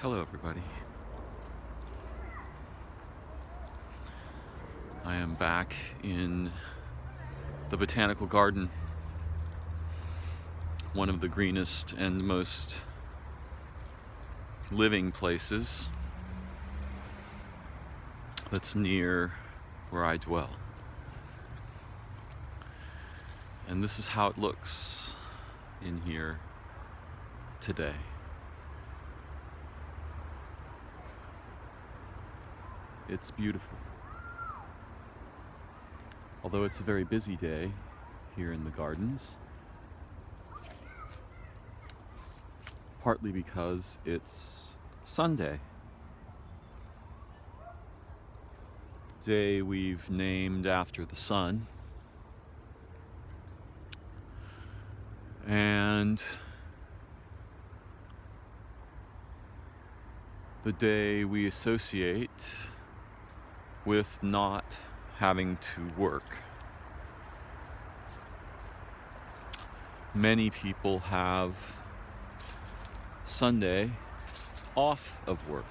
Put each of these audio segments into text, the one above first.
Hello everybody. I am back in the botanical garden, one of the greenest and most living places that's near where I dwell. And this is how it looks in here today. It's beautiful. Although it's a very busy day here in the gardens, partly because it's Sunday, the day we've named after the sun, and the day we associate with not having to work. Many people have Sunday off of work.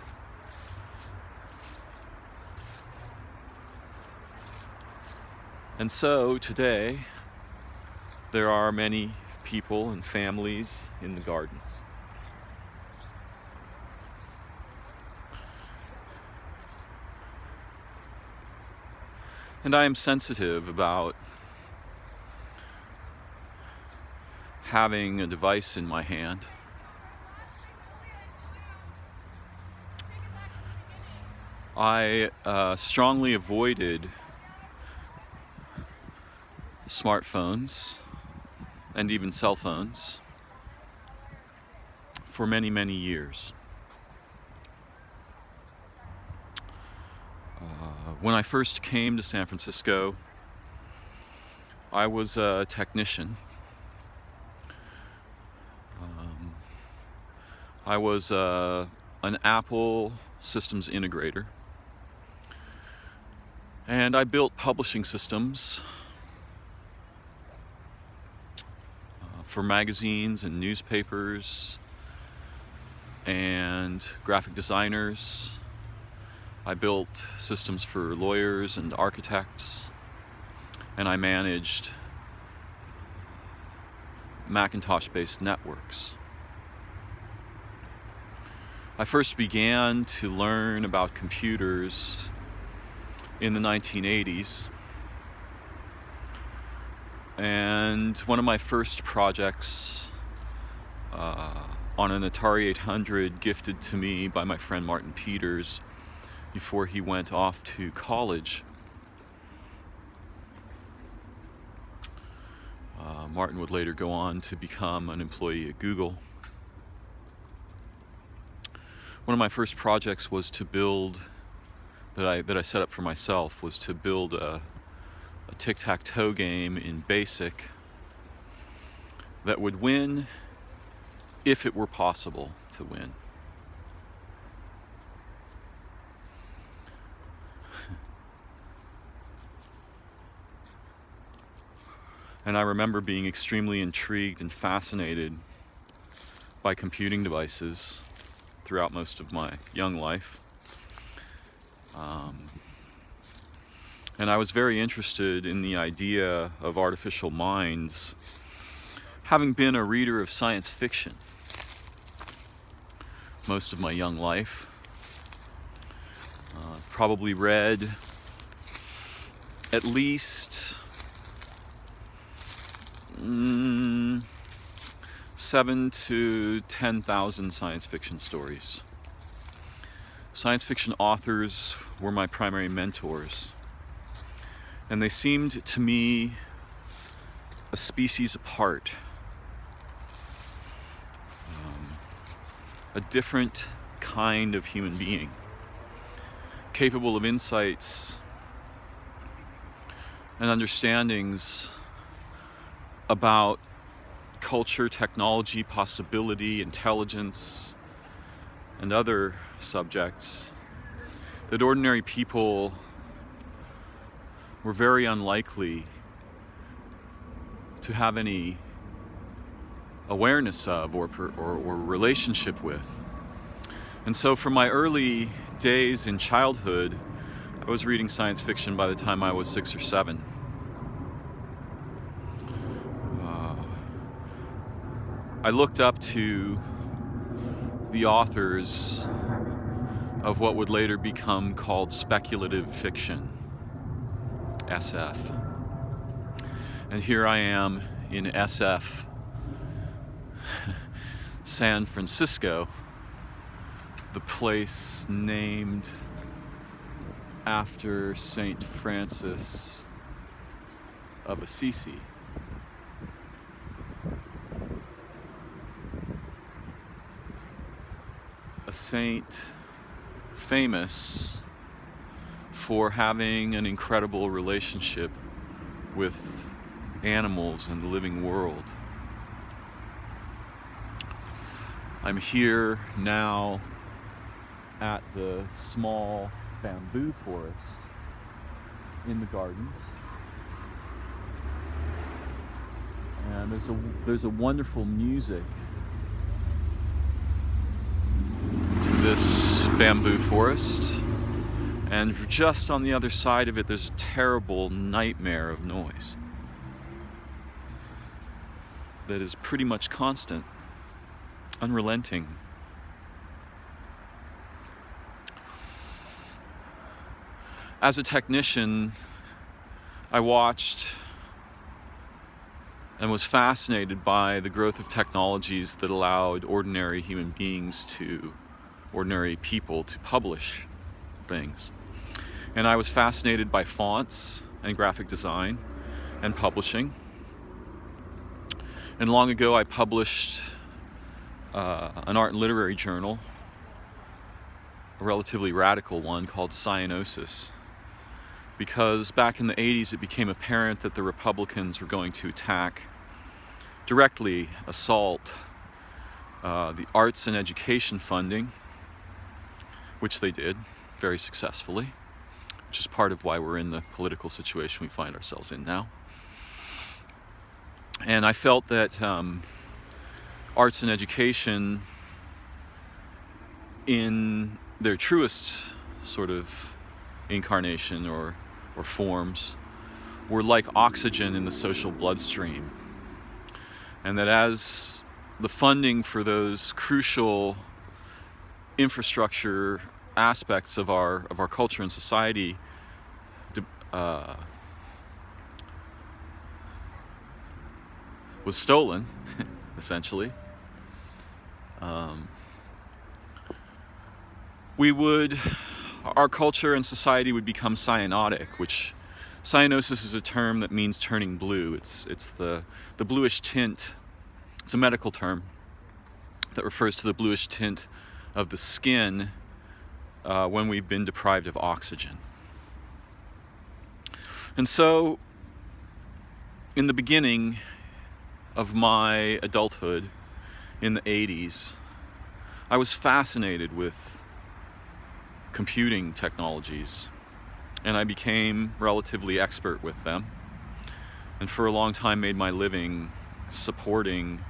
And so today, there are many people and families in the gardens. And I am sensitive about having a device in my hand I strongly avoided smartphones and even cell phones for many, many years. When I first came to San Francisco, I was a technician. I was an Apple systems integrator, and I built publishing systems for magazines and newspapers and graphic designers. I built systems for lawyers and architects, and I managed Macintosh-based networks. I first began to learn about computers in the 1980s, and one of my first projects on an Atari 800 gifted to me by my friend Martin Peters before he went off to college. Martin would later go on to become an employee at Google. One of my first projects was to build, that I set up for myself, was to build a tic-tac-toe game in BASIC that would win if it were possible to win. And I remember being extremely intrigued and fascinated by computing devices throughout most of my young life. And I was very interested in the idea of artificial minds, having been a reader of science fiction most of my young life. Probably read at least 7,000 to 10,000 science fiction stories. Science fiction authors were my primary mentors, and they seemed to me a species apart, a different kind of human being, capable of insights and understandings about culture, technology, possibility, intelligence, and other subjects that ordinary people were very unlikely to have any awareness of or relationship with. And so from my early days in childhood, I was reading science fiction by the time I was 6 or 7. I looked up to the authors of what would later become called speculative fiction, SF. And here I am in SF, San Francisco, the place named after Saint Francis of Assisi. A saint famous for having an incredible relationship with animals and the living world. I'm here now at the small bamboo forest in the gardens, and there's a wonderful music to this bamboo forest, and just on the other side of it there's a terrible nightmare of noise that is pretty much constant, unrelenting. As a technician, I watched and was fascinated by the growth of technologies that allowed ordinary people to publish things. And I was fascinated by fonts and graphic design and publishing. And long ago I published an art and literary journal, a relatively radical one called Cyanosis, because back in the 80s it became apparent that the Republicans were going to directly assault the arts and education funding, which they did very successfully, which is part of why we're in the political situation we find ourselves in now. And I felt that arts and education in their truest sort of incarnation or forms were like oxygen in the social bloodstream, and that as the funding for those crucial infrastructure aspects of our culture and society was stolen, essentially, our culture and society would become cyanotic, which cyanosis is a term that means turning blue. It's the bluish tint. It's a medical term that refers to the bluish tint of the skin when we've been deprived of oxygen. And so, in the beginning of my adulthood in the 80s, I was fascinated with computing technologies, and I became relatively expert with them, and for a long time made my living supporting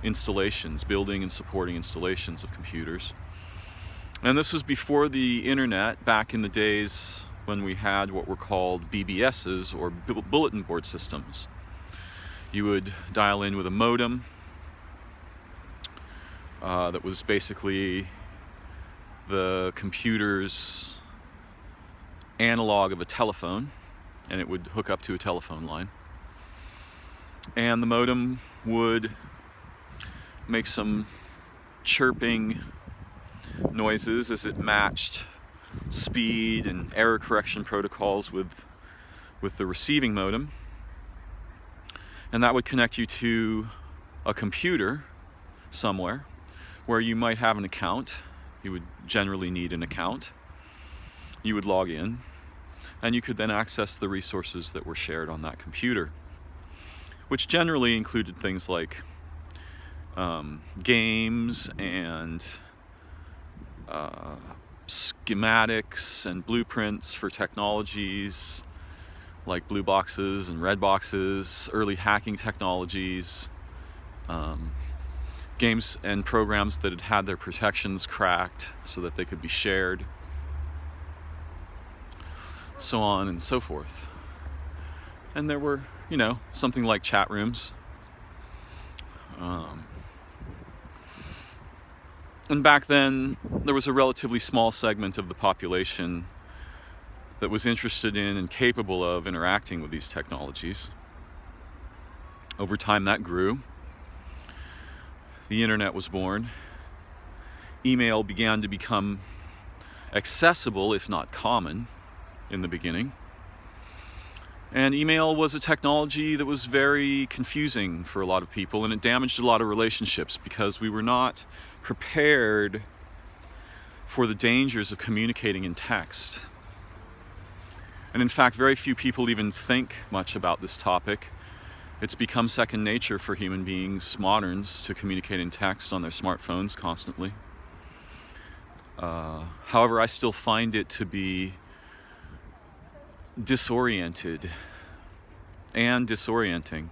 installations, building and supporting installations of computers. And this was before the internet, back in the days when we had what were called BBSs, or bulletin board systems. You would dial in with a modem that was basically the computer's analog of a telephone, and it would hook up to a telephone line. And the modem would make some chirping noises as it matched speed and error correction protocols with the receiving modem. And that would connect you to a computer somewhere where you might have an account. You would generally need an account. You would log in, and you could then access the resources that were shared on that computer, which generally included things like games and schematics and blueprints for technologies like blue boxes and red boxes, early hacking technologies, games and programs that had had their protections cracked so that they could be shared, so on and so forth. And there were, something like chat rooms. And back then, there was a relatively small segment of the population that was interested in and capable of interacting with these technologies. Over time, that grew. The internet was born. Email began to become accessible, if not common, in the beginning. And email was a technology that was very confusing for a lot of people, and it damaged a lot of relationships because we were not prepared for the dangers of communicating in text. And in fact, very few people even think much about this topic. It's become second nature for human beings, moderns, to communicate in text on their smartphones constantly. However, I still find it to be disoriented and disorienting.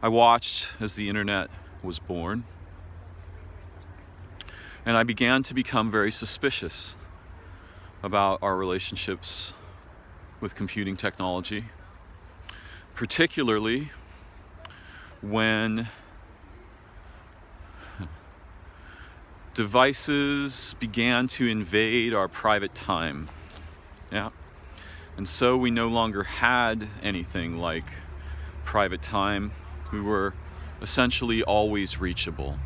I watched as the internet was born, and I began to become very suspicious about our relationships with computing technology, particularly when devices began to invade our private time. And so we no longer had anything like private time. We were essentially always reachable.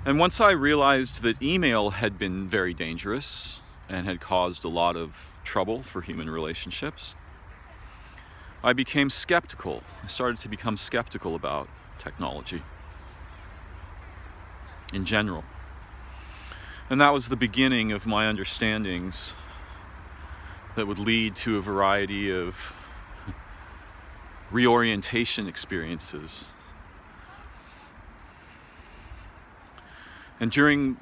And once I realized that email had been very dangerous and had caused a lot of trouble for human relationships, I became skeptical. I started to become skeptical about technology in general. And that was the beginning of my understandings that would lead to a variety of reorientation experiences. And during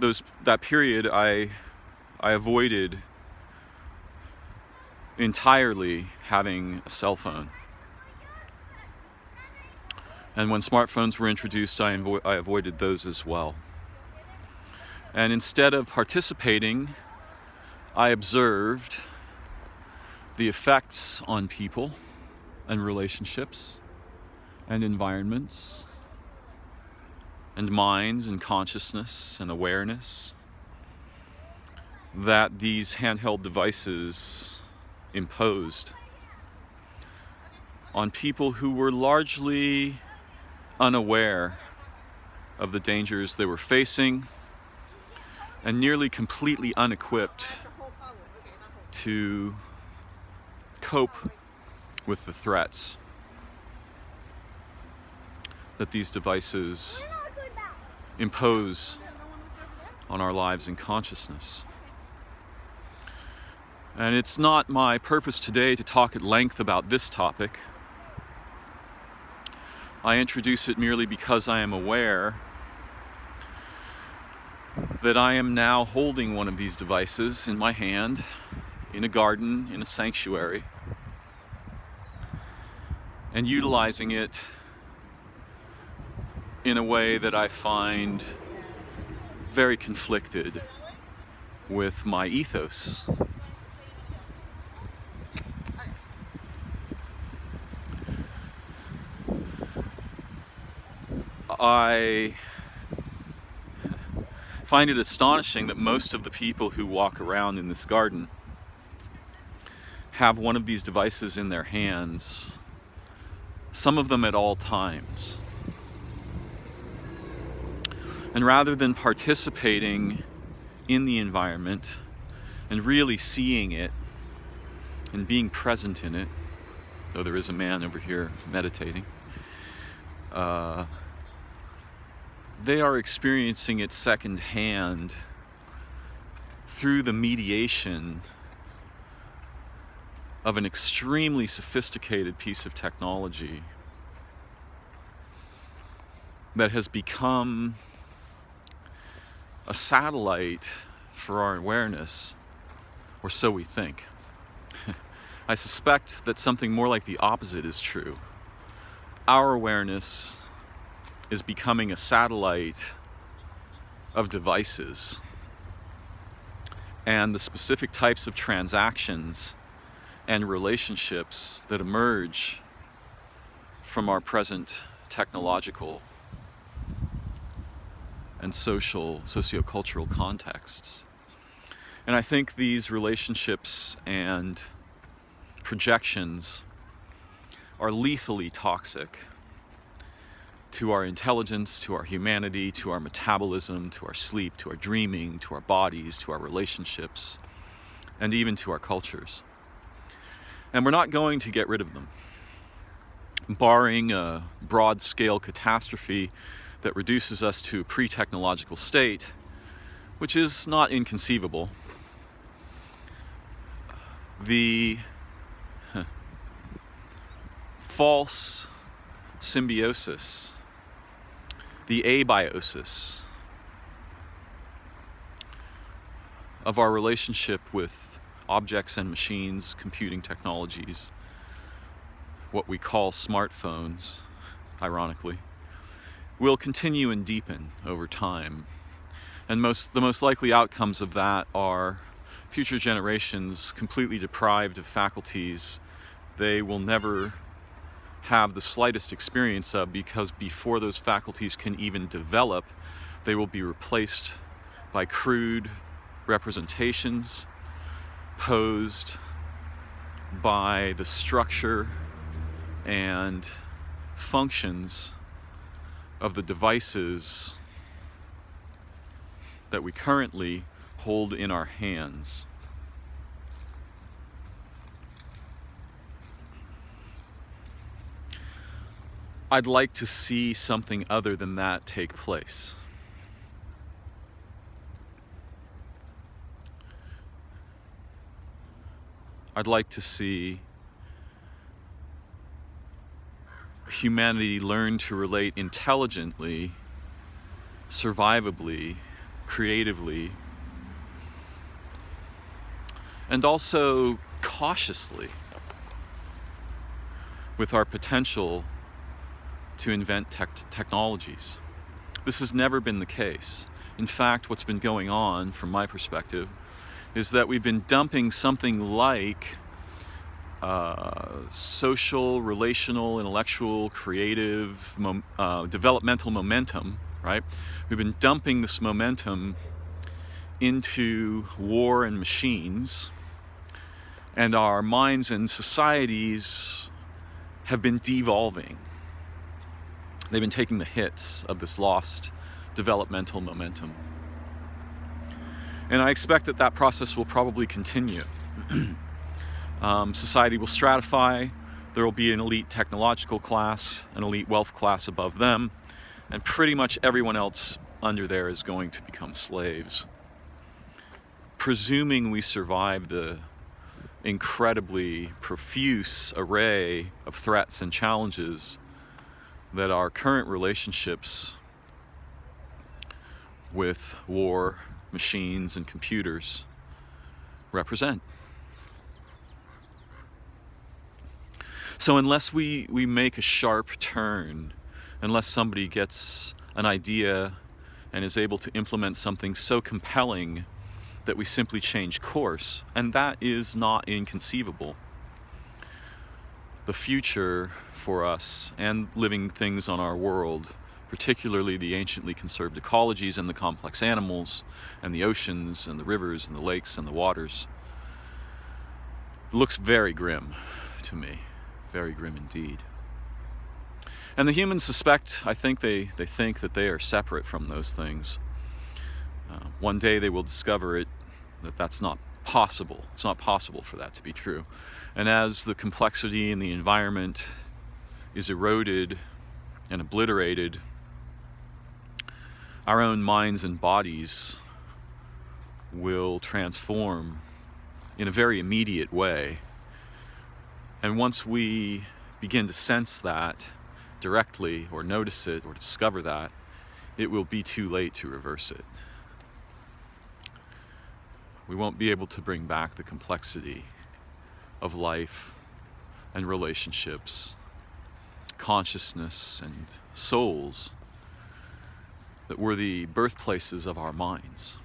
that period, I avoided entirely having a cell phone. And when smartphones were introduced, I avoided those as well. And instead of participating, I observed the effects on people and relationships and environments and minds and consciousness and awareness that these handheld devices imposed on people who were largely unaware of the dangers they were facing and nearly completely unequipped to cope with the threats that these devices impose on our lives and consciousness. And it's not my purpose today to talk at length about this topic. I introduce it merely because I am aware that I am now holding one of these devices in my hand, in a garden, in a sanctuary, and utilizing it in a way that I find very conflicted with my ethos. I find it astonishing that most of the people who walk around in this garden have one of these devices in their hands, some of them at all times. And rather than participating in the environment and really seeing it and being present in it, though there is a man over here meditating, they are experiencing it secondhand through the mediation of an extremely sophisticated piece of technology that has become a satellite for our awareness, or so we think. I suspect that something more like the opposite is true. Our awareness is becoming a satellite of devices, and the specific types of transactions and relationships that emerge from our present technological and sociocultural contexts. And I think these relationships and projections are lethally toxic to our intelligence, to our humanity, to our metabolism, to our sleep, to our dreaming, to our bodies, to our relationships, and even to our cultures. And we're not going to get rid of them. Barring a broad-scale catastrophe that reduces us to a pre-technological state, which is not inconceivable, the false symbiosis, the abiosis of our relationship with objects and machines, computing technologies, what we call smartphones, ironically, will continue and deepen over time. And the most likely outcomes of that are future generations completely deprived of faculties they will never have the slightest experience of, because before those faculties can even develop, they will be replaced by crude representations posed by the structure and functions of the devices that we currently hold in our hands. I'd like to see something other than that take place. I'd like to see humanity learn to relate intelligently, survivably, creatively, and also cautiously with our potential to invent technologies. This has never been the case. In fact, what's been going on, from my perspective, is that we've been dumping something like social, relational, intellectual, creative, developmental momentum, right? We've been dumping this momentum into war and machines, and our minds and societies have been devolving. They've been taking the hits of this lost developmental momentum. And I expect that that process will probably continue. Society will stratify. There will be an elite technological class, an elite wealth class above them, and pretty much everyone else under there is going to become slaves. Presuming we survive the incredibly profuse array of threats and challenges that our current relationships with war, machines, and computers represent. So unless we make a sharp turn, unless somebody gets an idea and is able to implement something so compelling that we simply change course, and that is not inconceivable, the future for us and living things on our world, particularly the anciently conserved ecologies and the complex animals and the oceans and the rivers and the lakes and the waters, looks very grim to me, very grim indeed. And the humans suspect, I think they think that they are separate from those things. One day they will discover that's not possible. It's not possible for that to be true. And as the complexity in the environment is eroded and obliterated, our own minds and bodies will transform in a very immediate way. And once we begin to sense that directly, or notice it, or discover that, it will be too late to reverse it. We won't be able to bring back the complexity of life and relationships, consciousness and souls that were the birthplaces of our minds.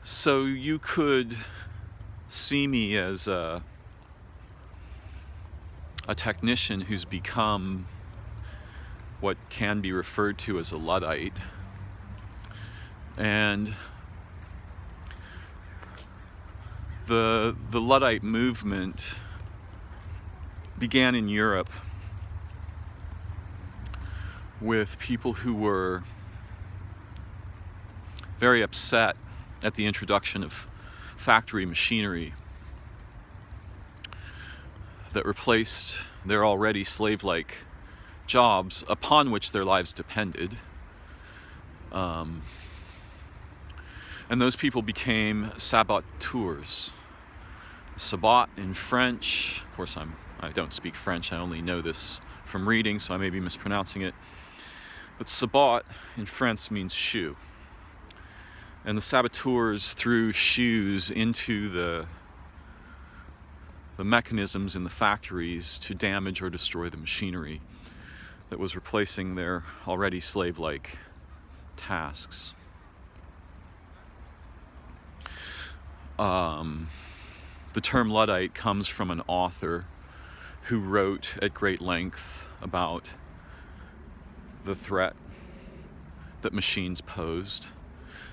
So you could see me as a technician who's become what can be referred to as a Luddite. And the Luddite movement began in Europe with people who were very upset at the introduction of factory machinery that replaced their already slave-like jobs upon which their lives depended. And those people became saboteurs. Sabot in French, of course I don't speak French, I only know this from reading, so I may be mispronouncing it. But sabot in French means shoe. And the saboteurs threw shoes into the mechanisms in the factories to damage or destroy the machinery that was replacing their already slave-like tasks. The term Luddite comes from an author who wrote at great length about the threat that machines posed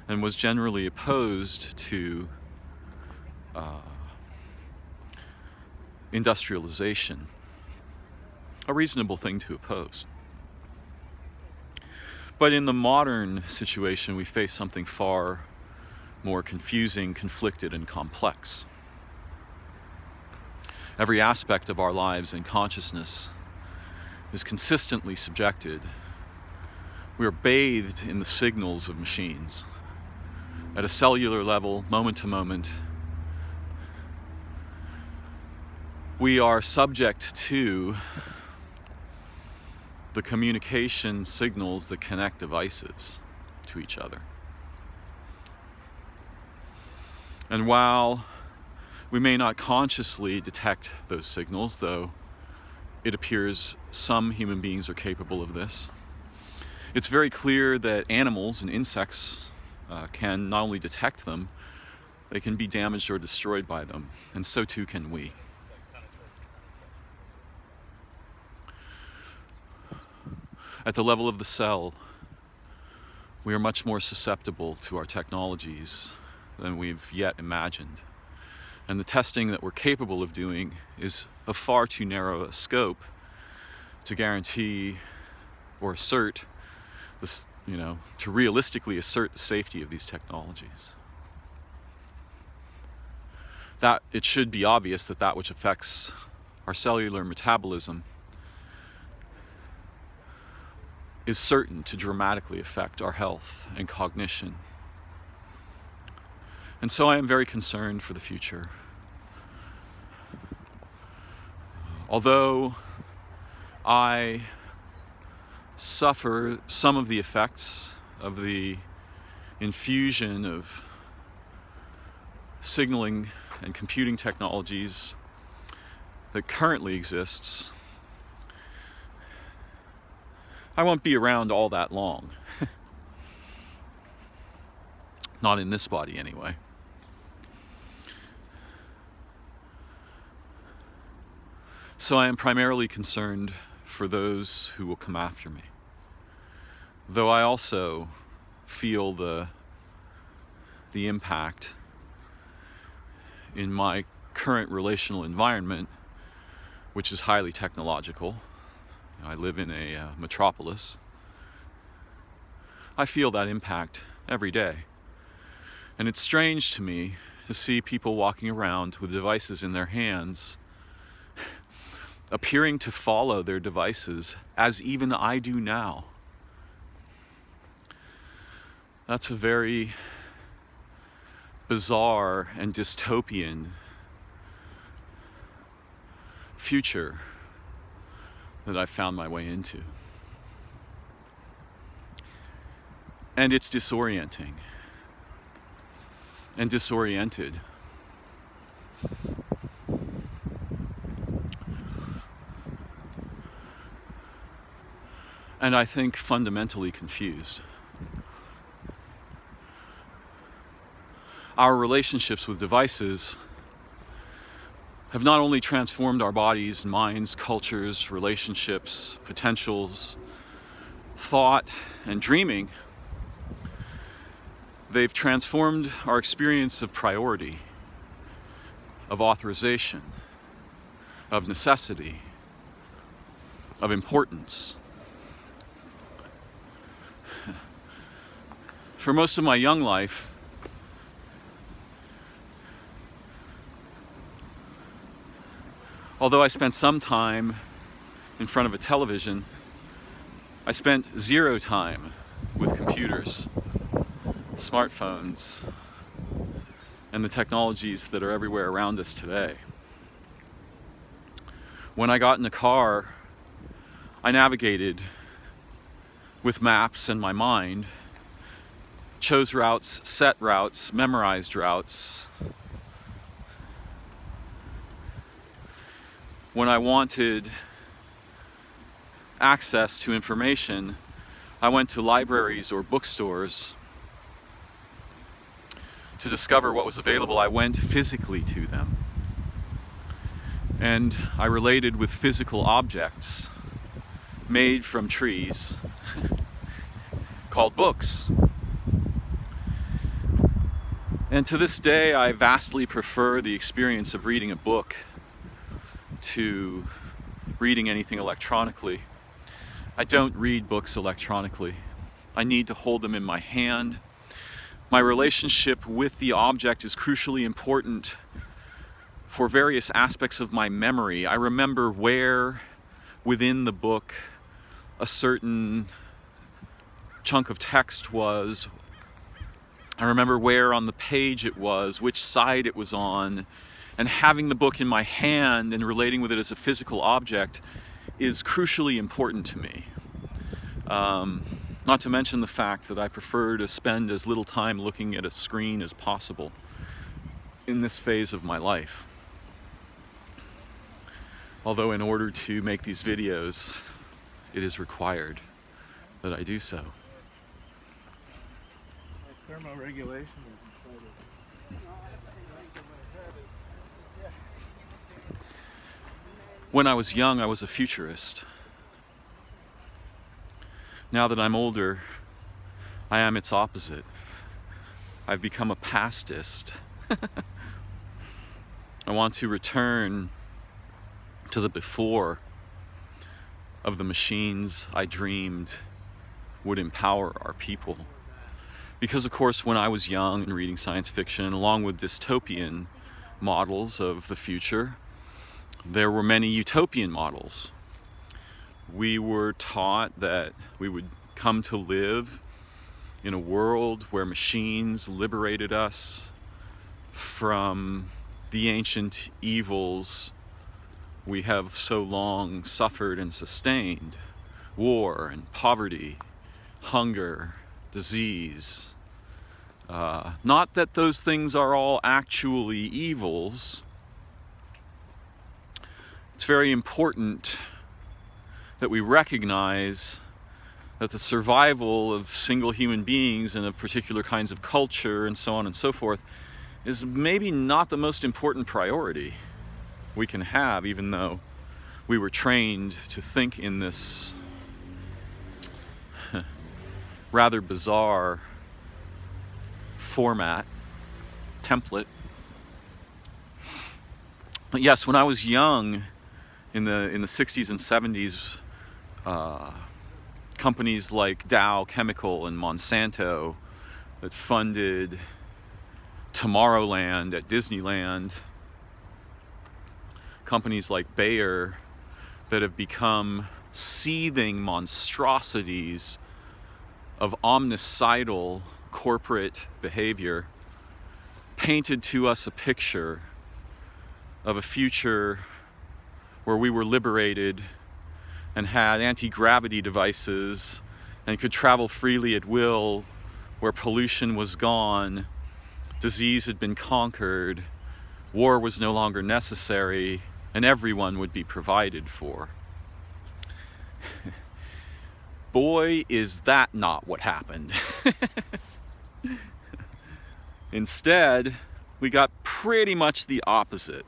and was generally opposed to industrialization, a reasonable thing to oppose. But in the modern situation, we face something far more confusing, conflicted, and complex. Every aspect of our lives and consciousness is consistently subjected. We are bathed in the signals of machines at a cellular level, moment to moment. We are subject to the communication signals that connect devices to each other. And while we may not consciously detect those signals, though it appears some human beings are capable of this, it's very clear that animals and insects can not only detect them, they can be damaged or destroyed by them, and so too can we. At the level of the cell, we are much more susceptible to our technologies than we've yet imagined. And the testing that we're capable of doing is of far too narrow a scope to guarantee or assert this, to realistically assert the safety of these technologies. That it should be obvious that which affects our cellular metabolism is certain to dramatically affect our health and cognition. And so I am very concerned for the future. Although I suffer some of the effects of the infusion of signaling and computing technologies that currently exists, I won't be around all that long. Not in this body, anyway. So I am primarily concerned for those who will come after me. Though I also feel the impact in my current relational environment, which is highly technological. I live in a metropolis. I feel that impact every day. And it's strange to me to see people walking around with devices in their hands, appearing to follow their devices as even I do now. That's a very bizarre and dystopian future that I found my way into. And it's disorienting and disoriented. And I think fundamentally confused. Our relationships with devices have not only transformed our bodies, minds, cultures, relationships, potentials, thought, and dreaming, they've transformed our experience of priority, of authorization, of necessity, of importance. For most of my young life, although I spent some time in front of a television, I spent zero time with computers, smartphones, and the technologies that are everywhere around us today. When I got in a car, I navigated with maps in my mind, chose routes, set routes, memorized routes. When I wanted access to information, I went to libraries or bookstores. To discover what was available, I went physically to them. And I related with physical objects made from trees called books. And to this day, I vastly prefer the experience of reading a book to reading anything electronically. I don't read books electronically. I need to hold them in my hand. My relationship with the object is crucially important for various aspects of my memory. I remember where within the book a certain chunk of text was. I remember where on the page it was, which side it was on, and having the book in my hand and relating with it as a physical object is crucially important to me. Not to mention the fact that I prefer to spend as little time looking at a screen as possible in this phase of my life. Although in order to make these videos, it is required that I do so. Thermoregulation is important. When I was young, I was a futurist. Now that I'm older, I am its opposite. I've become a pastist. I want to return to the before of the machines I dreamed would empower our people. Because of course, when I was young and reading science fiction, along with dystopian models of the future, there were many utopian models. We were taught that we would come to live in a world where machines liberated us from the ancient evils we have so long suffered and sustained: war and poverty, hunger, disease. Not that those things are all actually evils. It's very important that we recognize that the survival of single human beings and of particular kinds of culture and so on and so forth is maybe not the most important priority we can have, even though we were trained to think in this rather bizarre format, template. But yes, when I was young, in the 60s and 70s, companies like Dow Chemical and Monsanto that funded Tomorrowland at Disneyland, companies like Bayer that have become seething monstrosities of omnicidal corporate behavior, painted to us a picture of a future where we were liberated and had anti-gravity devices and could travel freely at will where pollution was gone, disease had been conquered, war was no longer necessary, and everyone would be provided for. Boy, is that not what happened. Instead, we got pretty much the opposite.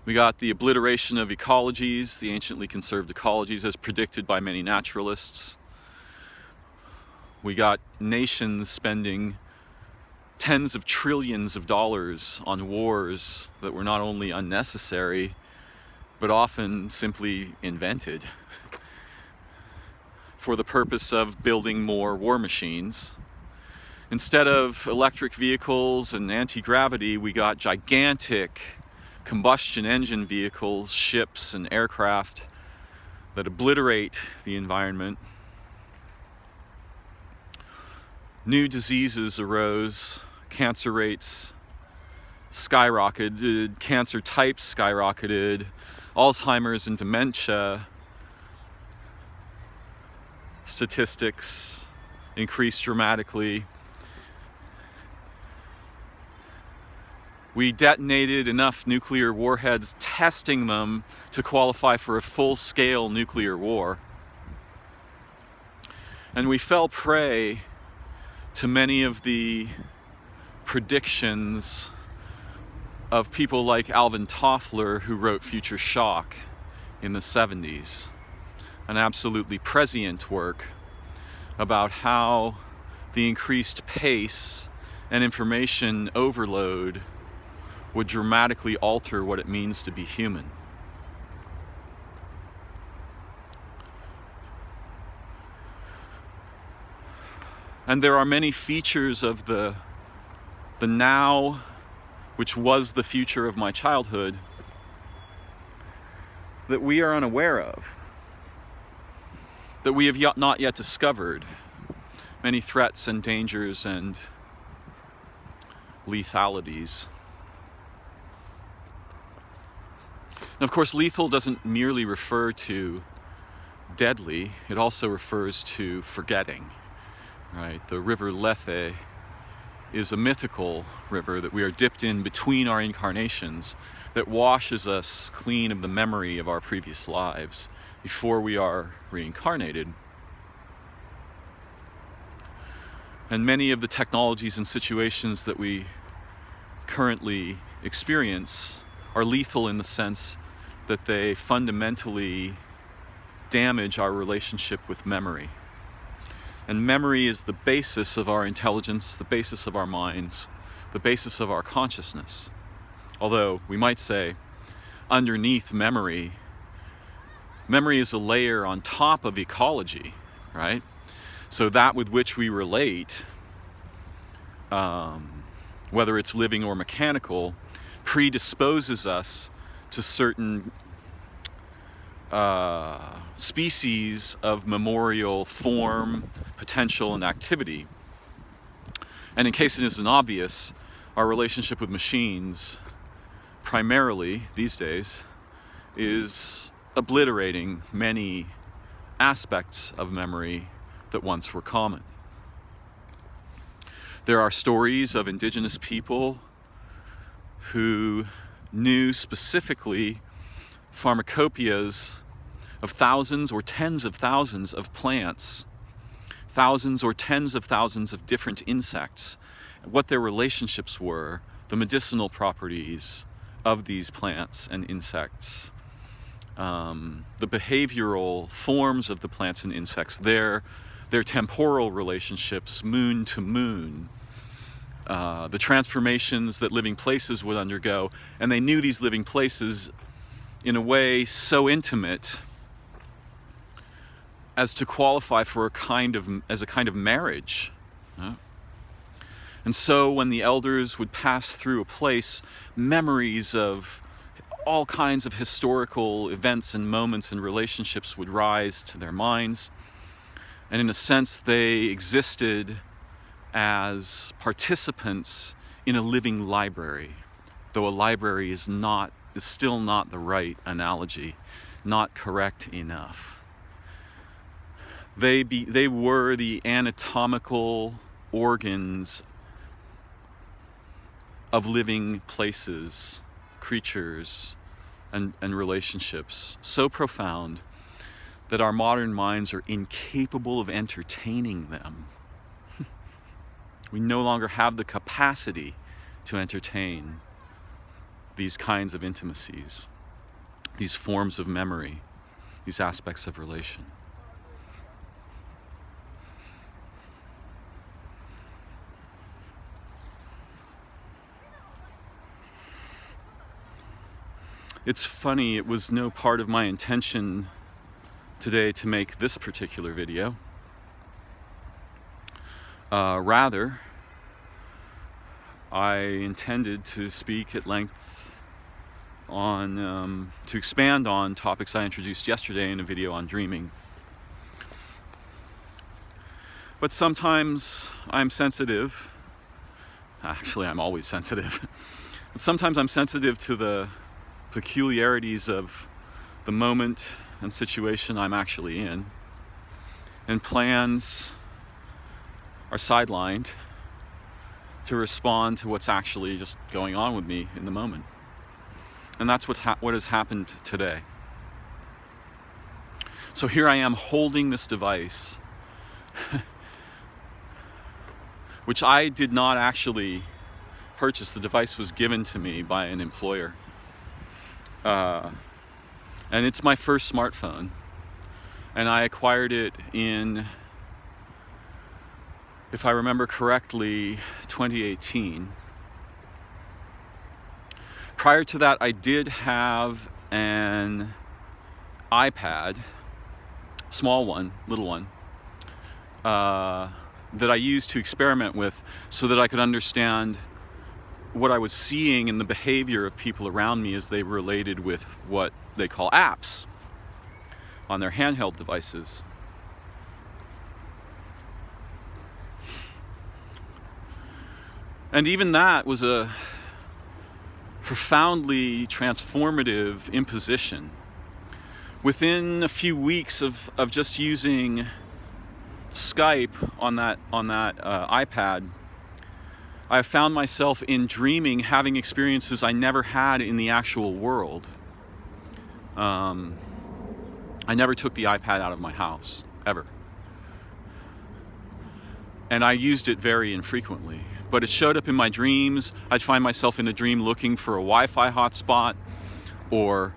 We got the obliteration of ecologies, the anciently conserved ecologies as predicted by many naturalists. We got nations spending tens of trillions of dollars on wars that were not only unnecessary, but often simply invented for the purpose of building more war machines. Instead of electric vehicles and anti-gravity, we got gigantic combustion engine vehicles, ships and aircraft that obliterate the environment. New diseases arose, cancer rates skyrocketed, cancer types skyrocketed, Alzheimer's and dementia statistics increased dramatically. We detonated enough nuclear warheads, testing them to qualify for a full-scale nuclear war. And we fell prey to many of the predictions of people like Alvin Toffler, who wrote Future Shock in the 70s, an absolutely prescient work about how the increased pace and information overload would dramatically alter what it means to be human. And there are many features of the now, which was the future of my childhood, that we are unaware of, that we have not yet discovered. Many threats and dangers and lethalities. And of course, lethal doesn't merely refer to deadly, it also refers to forgetting, right? The river Lethe is a mythical river that we are dipped in between our incarnations that washes us clean of the memory of our previous lives before we are reincarnated. And many of the technologies and situations that we currently experience are lethal in the sense that they fundamentally damage our relationship with memory. And memory is the basis of our intelligence, the basis of our minds, the basis of our consciousness. Although we might say, underneath memory is a layer on top of ecology, right? So that with which we relate, whether it's living or mechanical, predisposes us to certain species of memorial form, potential, and activity. And in case it isn't obvious, our relationship with machines, primarily these days, is obliterating many aspects of memory that once were common. There are stories of indigenous people who knew specifically pharmacopoeias of thousands or tens of thousands of plants, thousands or tens of thousands of different insects, what their relationships were, the medicinal properties of these plants and insects, the behavioral forms of the plants and insects, their temporal relationships, moon to moon, the transformations that living places would undergo. And they knew these living places in a way so intimate as to qualify for a kind of marriage. And so when the elders would pass through a place, memories of all kinds of historical events and moments and relationships would rise to their minds. And in a sense, they existed as participants in a living library, though a library is still not the right analogy, not correct enough. They were the anatomical organs of living places, creatures, and relationships, so profound that our modern minds are incapable of entertaining them. We no longer have the capacity to entertain these kinds of intimacies, these forms of memory, these aspects of relation. It's funny, it was no part of my intention today to make this particular video. Rather, I intended to speak at length on, to expand on topics I introduced yesterday in a video on dreaming. But sometimes I'm sensitive. Actually, I'm always sensitive. But sometimes I'm sensitive to the peculiarities of the moment and situation I'm actually in, and plans are sidelined to respond to what's actually just going on with me in the moment. And that's what has happened today. So here I am holding this device, which I did not actually purchase. The device was given to me by an employer. And it's my first smartphone, and I acquired it in, if I remember correctly, 2018. Prior to that, I did have an iPad, small one, little one, that I used to experiment with so that I could understand what I was seeing in the behavior of people around me as they related with what they call apps on their handheld devices. And even that was a profoundly transformative imposition. Within a few weeks of just using Skype on that iPad, I found myself in dreaming having experiences I never had in the actual world. I never took the iPad out of my house, ever. And I used it very infrequently. But it showed up in my dreams. I'd find myself in a dream looking for a Wi-Fi hotspot, or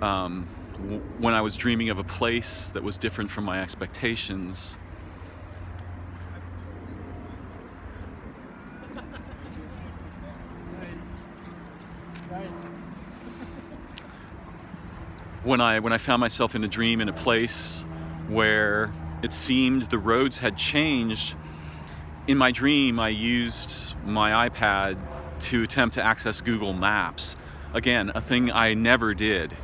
when I was dreaming of a place that was different from my expectations. When I found myself in a dream in a place where it seemed the roads had changed, in my dream I used my iPad to attempt to access Google Maps. Again, a thing I never did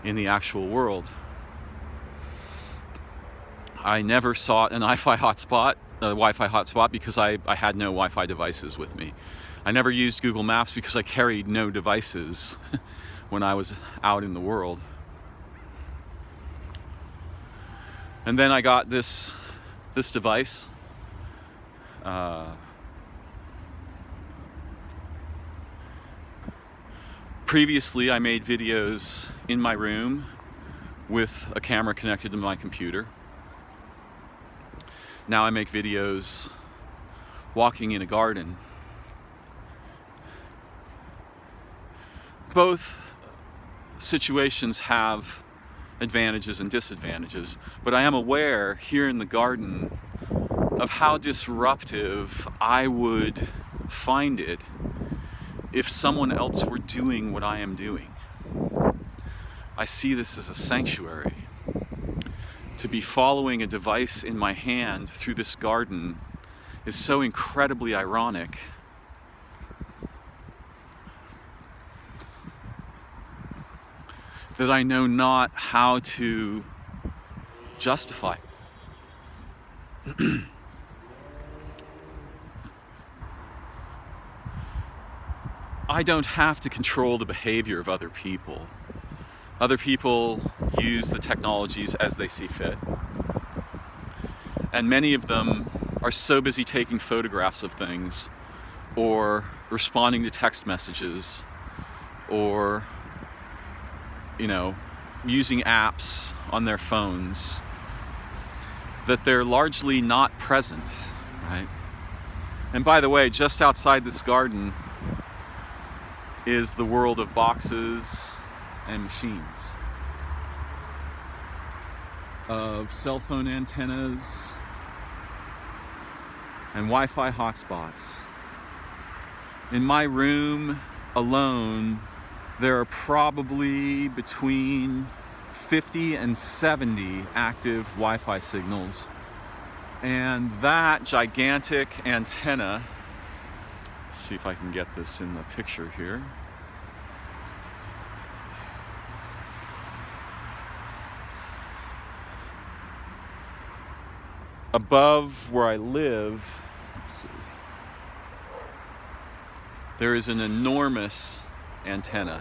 in the actual world. I never sought an Wi-Fi hotspot because I had no Wi-Fi devices with me. I never used Google Maps because I carried no devices when I was out in the world. And then I got this device. Previously, I made videos in my room with a camera connected to my computer. Now I make videos walking in a garden. Both situations have advantages and disadvantages, but I am aware here in the garden of how disruptive I would find it if someone else were doing what I am doing. I see this as a sanctuary. To be following a device in my hand through this garden is so incredibly ironic. That I know not how to justify. I don't have to control the behavior of other people. Other people use the technologies as they see fit. And many of them are so busy taking photographs of things, or responding to text messages, or, you know, using apps on their phones, that they're largely not present, right? And by the way, just outside this garden is the world of boxes and machines, of cell phone antennas and Wi-Fi hotspots. In my room alone, there are probably between 50 and 70 active Wi-Fi signals. And that gigantic antenna, let's see if I can get this in the picture here. Above where I live, let's see, there is an enormous antenna.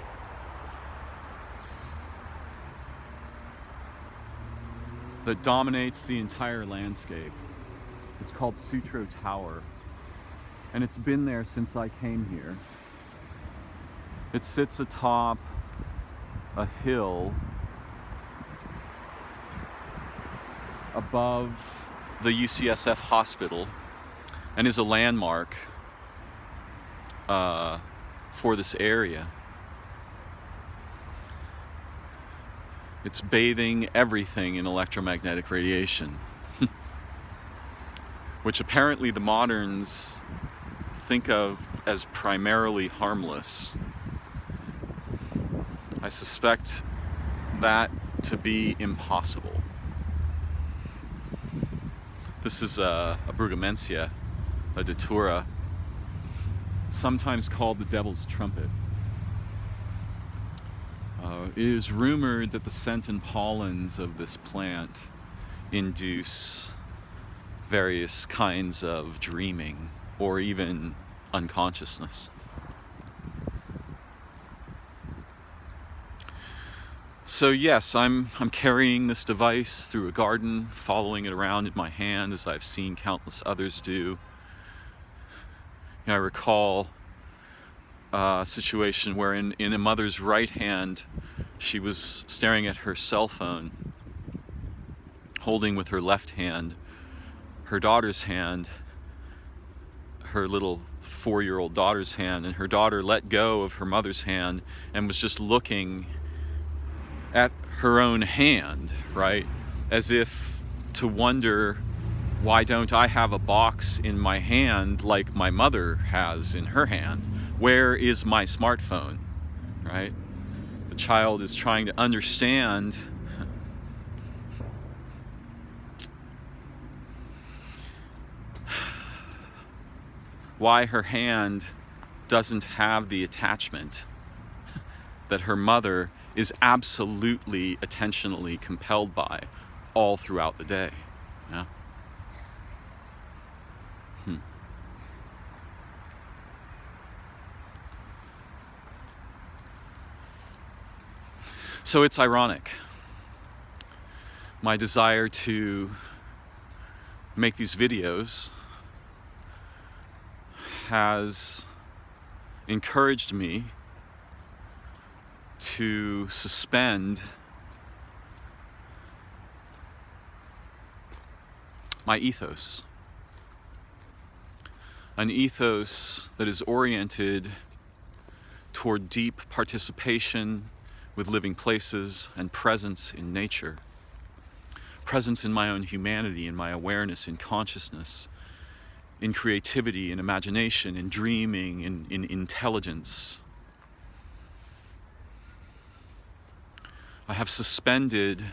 That dominates the entire landscape. It's called Sutro Tower, and it's been there since I came here. It sits atop a hill above the UCSF hospital and is a landmark for this area. It's bathing everything in electromagnetic radiation, which apparently the moderns think of as primarily harmless. I suspect that to be impossible. This is a Brugamensia, a datura, sometimes called the devil's trumpet. It is rumored that the scent and pollens of this plant induce various kinds of dreaming or even unconsciousness. So yes, I'm carrying this device through a garden, following it around in my hand as I've seen countless others do. I recall a situation where in a mother's right hand, she was staring at her cell phone, holding with her left hand her daughter's hand, her little 4-year-old daughter's hand, and her daughter let go of her mother's hand and was just looking at her own hand, right? As if to wonder, why don't I have a box in my hand like my mother has in her hand? Where is my smartphone, right? The child is trying to understand why her hand doesn't have the attachment that her mother is absolutely attentionally compelled by all throughout the day. Yeah? So it's ironic. My desire to make these videos has encouraged me to suspend my ethos. An ethos that is oriented toward deep participation with living places and presence in nature. Presence in my own humanity, in my awareness, in consciousness, in creativity, in imagination, in dreaming, in intelligence. I have suspended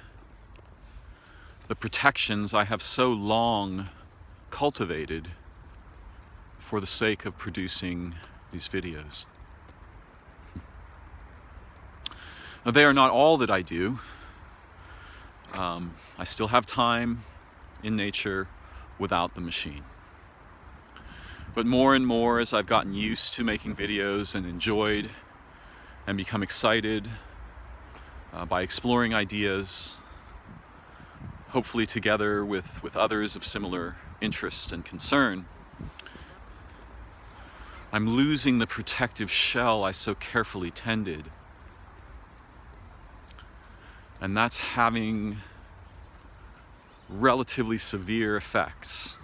the protections I have so long cultivated for the sake of producing these videos. Now, they are not all that I do. I still have time in nature without the machine. But more and more, as I've gotten used to making videos and enjoyed and become excited by exploring ideas, hopefully together with others of similar interest and concern, I'm losing the protective shell I so carefully tended. And that's having relatively severe effects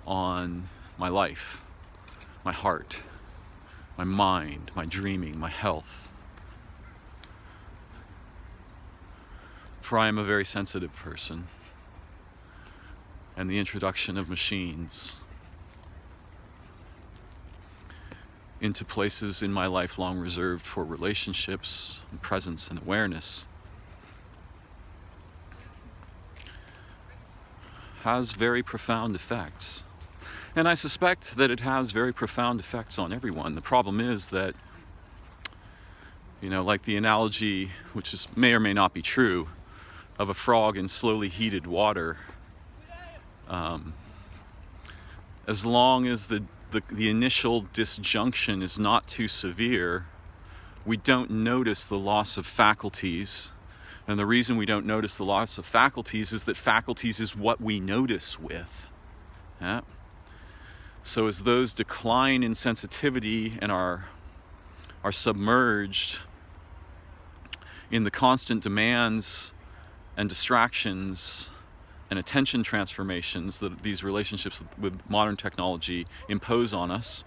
on my life, my heart, my mind, my dreaming, my health. For I am a very sensitive person, and the introduction of machines into places in my life long reserved for relationships and presence and awareness has very profound effects. And I suspect that it has very profound effects on everyone. The problem is that, like the analogy, which may or may not be true, of a frog in slowly heated water, as long as the initial disjunction is not too severe, we don't notice the loss of faculties. And the reason we don't notice the loss of faculties is that faculties is what we notice with. Yeah? So as those decline in sensitivity and are submerged in the constant demands and distractions and attention transformations that these relationships with modern technology impose on us,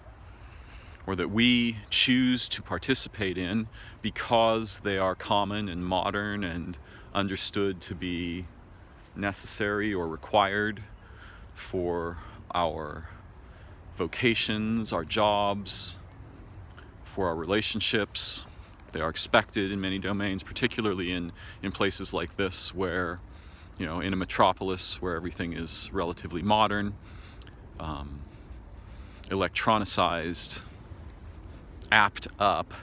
or that we choose to participate in because they are common and modern and understood to be necessary or required for our vocations, our jobs, for our relationships. They are expected in many domains, particularly in places like this where, in a metropolis where everything is relatively modern, electronicized, apped up.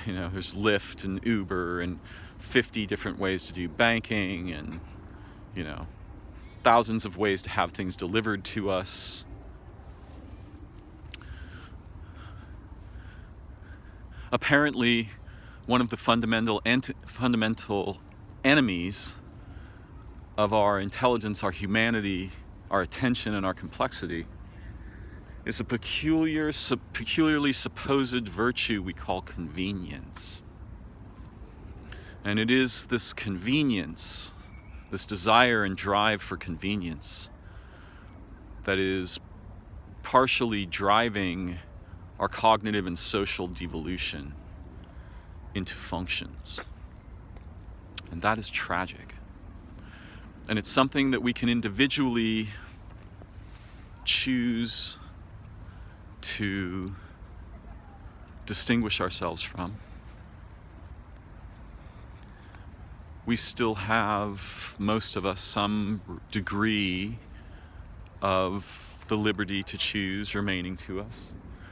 There's Lyft and Uber and 50 different ways to do banking and, thousands of ways to have things delivered to us. Apparently, one of the fundamental enemies of our intelligence, our humanity, our attention, and our complexity is a peculiarly supposed virtue we call convenience. And it is this convenience, this desire and drive for convenience, that is partially driving our cognitive and social devolution into functions. And that is tragic. And it's something that we can individually choose to distinguish ourselves from. We still have, most of us, some degree of the liberty to choose remaining to us,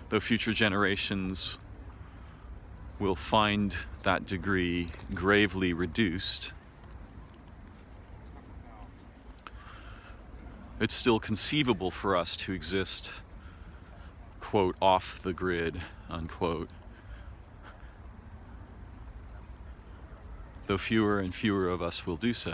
though future generations will find that degree gravely reduced. It's still conceivable for us to exist, quote, off the grid, unquote, though fewer and fewer of us will do so.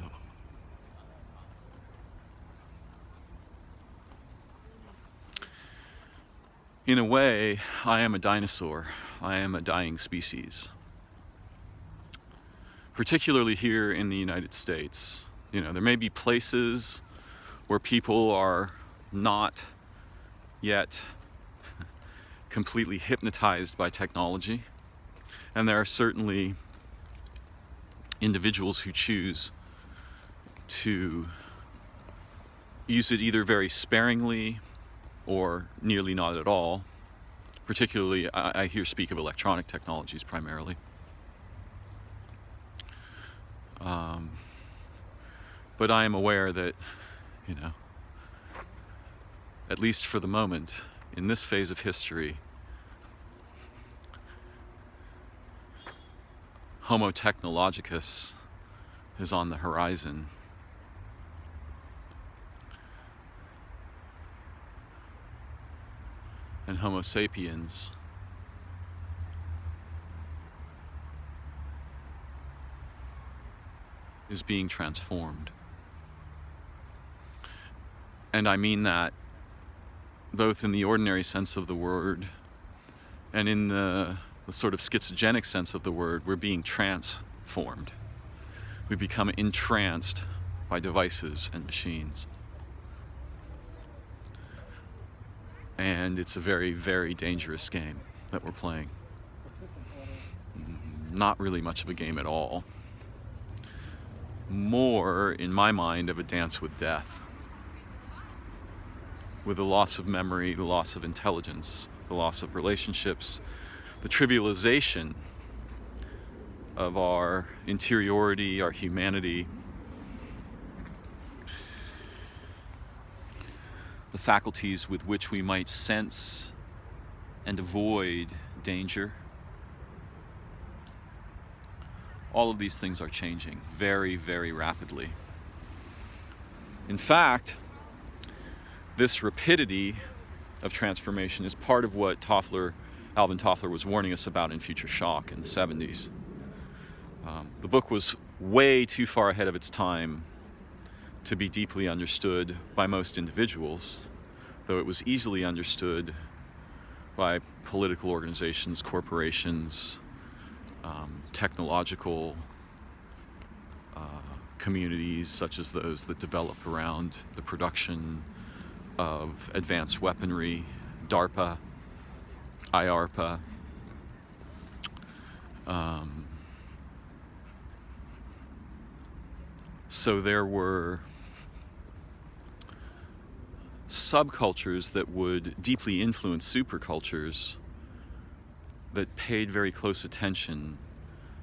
In a way, I am a dinosaur. I am a dying species. Particularly here in the United States. There may be places where people are not yet completely hypnotized by technology. And there are certainly individuals who choose to use it either very sparingly or nearly not at all. Particularly, I here speak of electronic technologies primarily. But I am aware that, at least for the moment, in this phase of history, Homo technologicus is on the horizon. And Homo sapiens is being transformed. And I mean that both in the ordinary sense of the word and in the sort of schizogenic sense of the word. We're being transformed. We become entranced by devices and machines. And it's a very, very dangerous game that we're playing. Not really much of a game at all. More, in my mind, of a dance with death. With the loss of memory, the loss of intelligence, the loss of relationships, the trivialization of our interiority, our humanity, the faculties with which we might sense and avoid danger. All of these things are changing very, very rapidly. In fact, this rapidity of transformation is part of what Alvin Toffler was warning us about in Future Shock in the 70s. The book was way too far ahead of its time to be deeply understood by most individuals, though it was easily understood by political organizations, corporations, technological communities such as those that develop around the production of advanced weaponry, DARPA, IARPA. So there were subcultures that would deeply influence supercultures that paid very close attention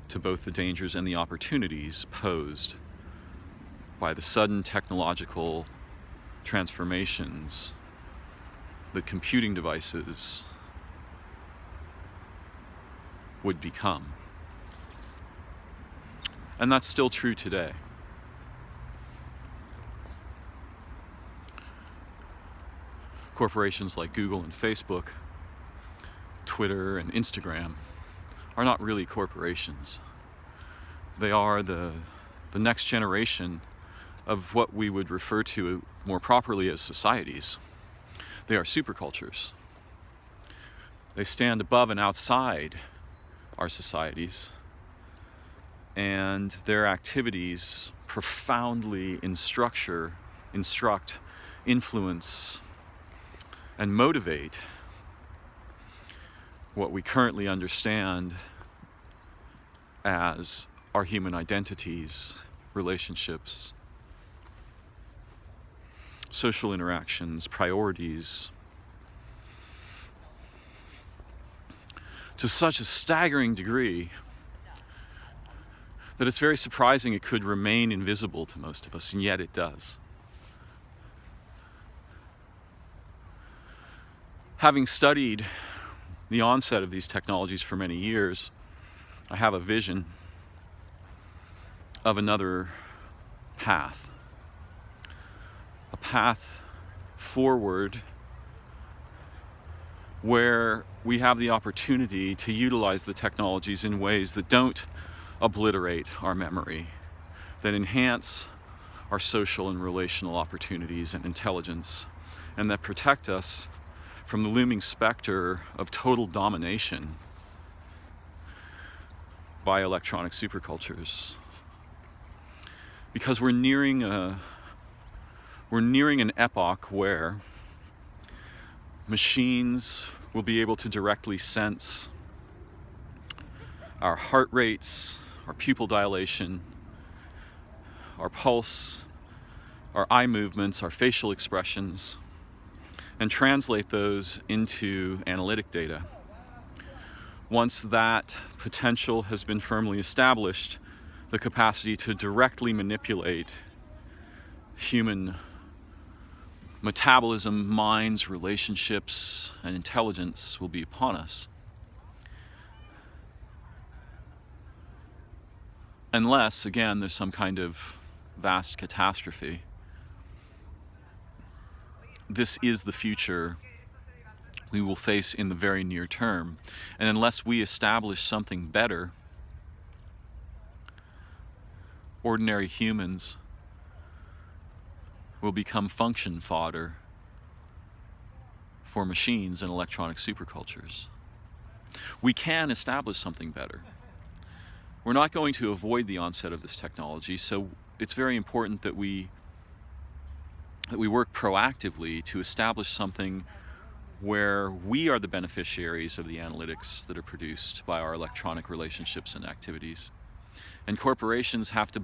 to both the dangers and the opportunities posed by the sudden technological transformations that computing devices would become. And that's still true today. Corporations like Google and Facebook, Twitter and Instagram are not really corporations. They are the next generation of what we would refer to more properly as societies. They are supercultures. They stand above and outside our societies, and their activities profoundly instruct, influence, and motivate what we currently understand as our human identities, relationships, social interactions, priorities, to such a staggering degree that it's very surprising it could remain invisible to most of us, and yet it does. Having studied the onset of these technologies for many years, I have a vision of another path. A path forward where we have the opportunity to utilize the technologies in ways that don't obliterate our memory, that enhance our social and relational opportunities and intelligence, and that protect us from the looming specter of total domination by electronic supercultures. Because we're nearing an epoch where machines will be able to directly sense our heart rates, our pupil dilation, our pulse, our eye movements, our facial expressions, and translate those into analytic data. Once that potential has been firmly established, the capacity to directly manipulate human metabolism, minds, relationships, and intelligence will be upon us. Unless, again, there's some kind of vast catastrophe. This is the future we will face in the very near term. And unless we establish something better, ordinary humans will become function fodder for machines and electronic supercultures. We can establish something better. We're not going to avoid the onset of this technology, so it's very important that we work proactively to establish something where we are the beneficiaries of the analytics that are produced by our electronic relationships and activities. And corporations have to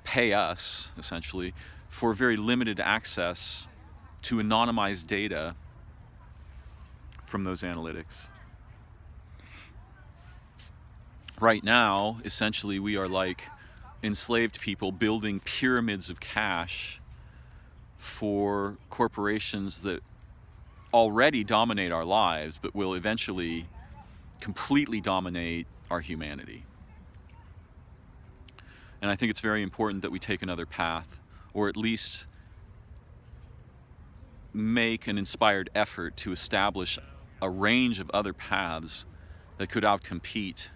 pay us, essentially, for very limited access to anonymized data from those analytics. Right now, essentially, we are like enslaved people building pyramids of cash for corporations that already dominate our lives, but will eventually completely dominate our humanity. And I think it's very important that we take another path, or at least make an inspired effort to establish a range of other paths that could outcompete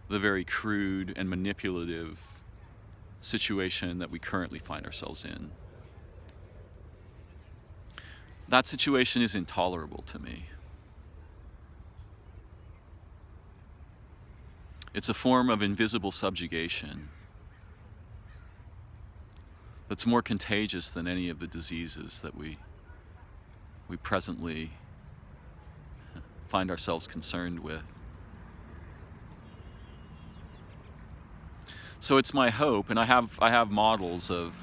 the very crude and manipulative situation that we currently find ourselves in. That situation is intolerable to me. It's a form of invisible subjugation that's more contagious than any of the diseases that we presently find ourselves concerned with. So it's my hope, and I have models of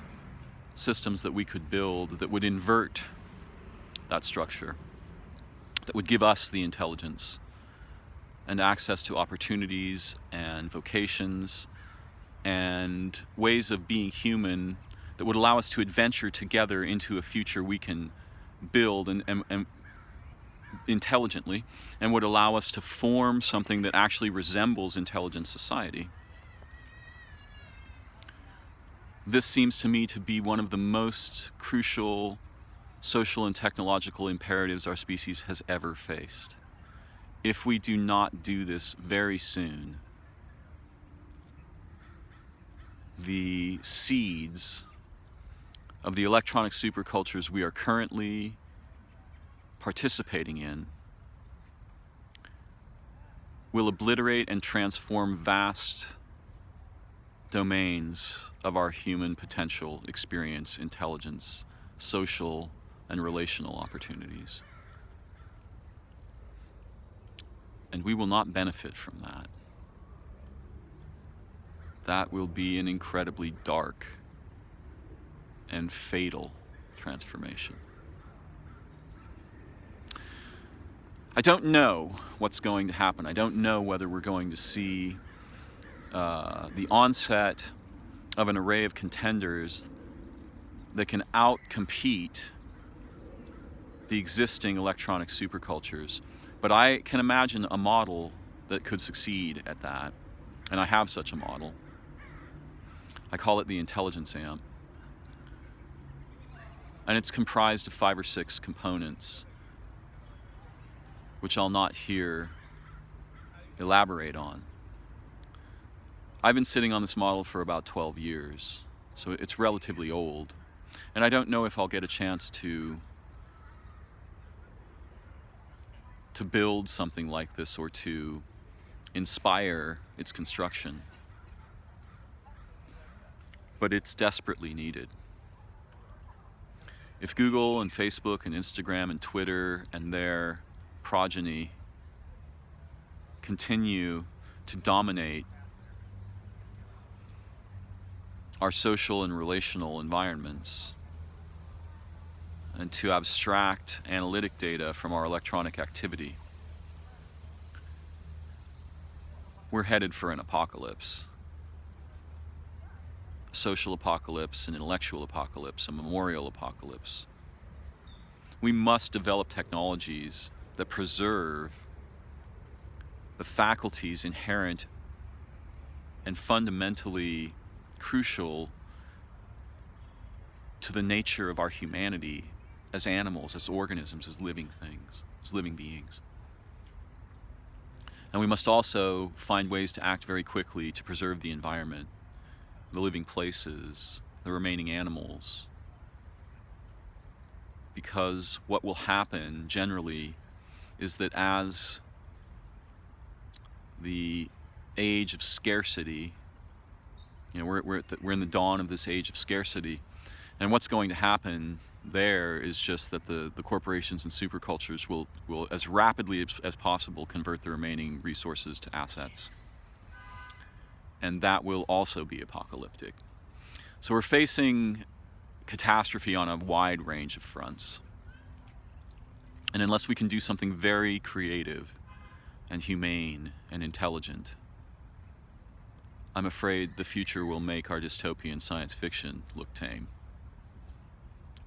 systems that we could build that would invert that structure, that would give us the intelligence and access to opportunities and vocations and ways of being human that would allow us to adventure together into a future we can build and intelligently, and would allow us to form something that actually resembles intelligent society. This seems to me to be one of the most crucial social and technological imperatives our species has ever faced. If we do not do this very soon, the seeds of the electronic supercultures we are currently participating in will obliterate and transform vast domains of our human potential, experience, intelligence, social and relational opportunities. And we will not benefit from that. That will be an incredibly dark and fatal transformation. I don't know what's going to happen. I don't know whether we're going to see the onset of an array of contenders that can outcompete the existing electronic supercultures. But I can imagine a model that could succeed at that, and I have such a model. I call it the intelligence amp. And it's comprised of 5 or 6 components, which I'll not here elaborate on. I've been sitting on this model for about 12 years, so it's relatively old. And I don't know if I'll get a chance to build something like this or to inspire its construction. But it's desperately needed. If Google and Facebook and Instagram and Twitter and their progeny continue to dominate our social and relational environments and to abstract analytic data from our electronic activity, we're headed for an apocalypse. A social apocalypse, an intellectual apocalypse, a memorial apocalypse. We must develop technologies that preserve the faculties inherent and fundamentally crucial to the nature of our humanity as animals, as organisms, as living things, as living beings. And we must also find ways to act very quickly to preserve the environment, the living places, the remaining animals, because what will happen generally is that as the age of scarcity, we're in the dawn of this age of scarcity, and what's going to happen there is just that the corporations and supercultures will as rapidly as possible convert the remaining resources to assets, and that will also be apocalyptic. So we're facing catastrophe on a wide range of fronts, and unless we can do something very creative and humane and intelligent, I'm afraid the future will make our dystopian science fiction look tame.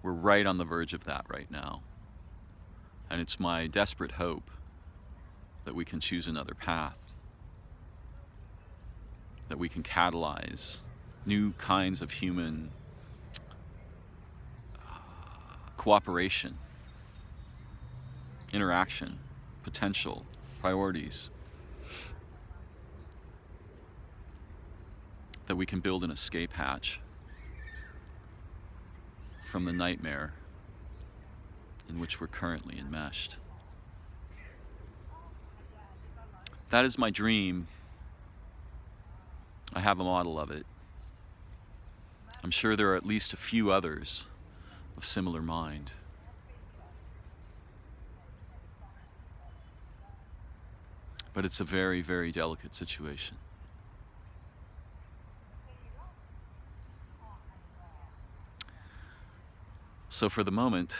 We're right on the verge of that right now. And it's my desperate hope that we can choose another path, that we can catalyze new kinds of human cooperation, interaction, potential, priorities, that we can build an escape hatch from the nightmare in which we're currently enmeshed. That is my dream. I have a model of it. I'm sure there are at least a few others of similar mind. But it's a very, very delicate situation. So for the moment,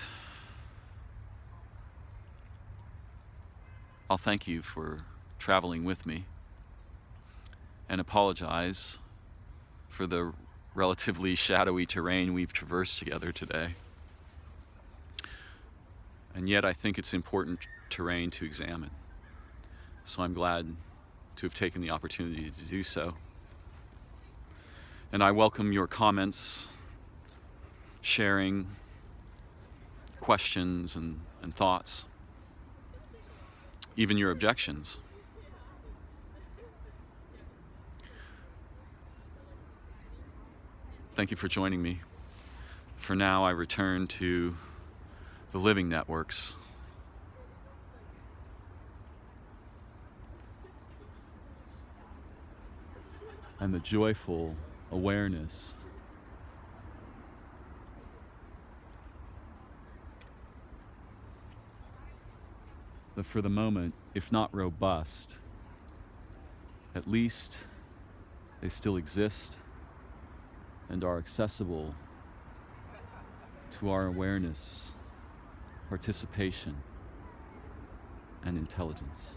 I'll thank you for traveling with me and apologize for the relatively shadowy terrain we've traversed together today. And yet I think it's important terrain to examine. So I'm glad to have taken the opportunity to do so. And I welcome your comments, sharing, questions and thoughts, even your objections. Thank you for joining me. For now, I return to the living networks. And the joyful awareness that for the moment, if not robust, at least they still exist and are accessible to our awareness, participation, and intelligence.